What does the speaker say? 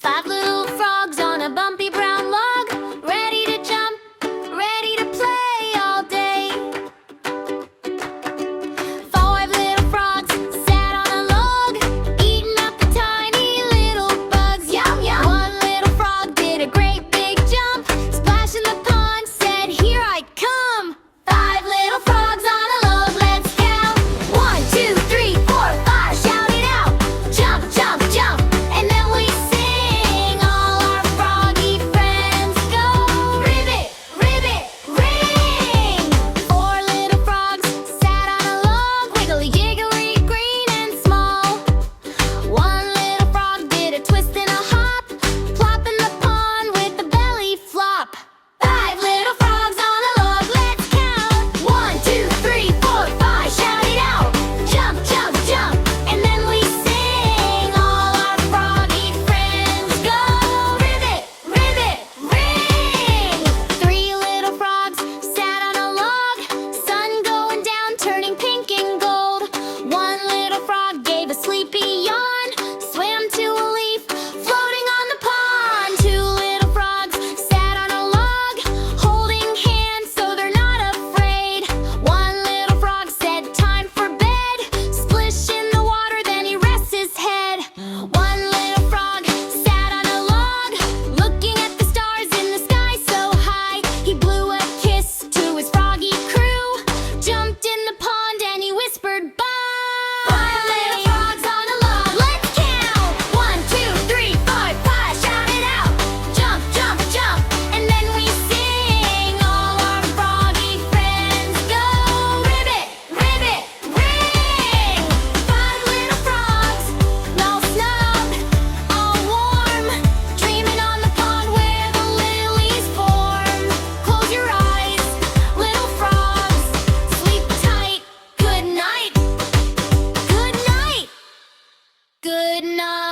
Five little frogs on a bumpy brown log, ready to jump, ready to play all day. Five little frogs sat on a log, eating up the tiny little bugs. Yum, yum! One little frog did a great big jump, splash in the pond, said, "Here I come." Five little frogs on a log, let's count. 1, 2, 3, 4, 5, shout it out. Jump, jump, jump, and then we sing. All our froggy friends go. Ribbit, ribbit, ring. Four little frogs sat on a log, wiggly, jiggly, green and small. One little frog did a twist and a hop, plop in the pond with a belly flop. Five little frogs on a log, let's count. 1, 2, 3, 4, 5, shout it out. Jump, jump, jump, and then we sing. All our froggy friends go. Ribbit, ribbit, ring. Three little frogs sat on a log, sun going down, turning pink and gold. One little frog gave a sleepy yawn, swam to a leaf, floating on the pond. Two little frogs sat on a log, holding hands so they're not afraid. One little frog said, "Time for bed." Splish in the water, then he rests his head. One little frog sat on a log, looking at the stars in the sky so high. He blew a kiss to his froggy crew, jumped in the pond and he whispered, "Bye." Five little frogs on a log, let's count. 1, 2, 3, 4, 5, shout it out. Jump, jump, jump, and then we sing. All our froggy friends go. Ribbit, ribbit, ring. Five little frogs, all snug, all warm, dreaming on the pond where the lilies form. Close your eyes, little frogs, sleep tight. Good night, good night, good night.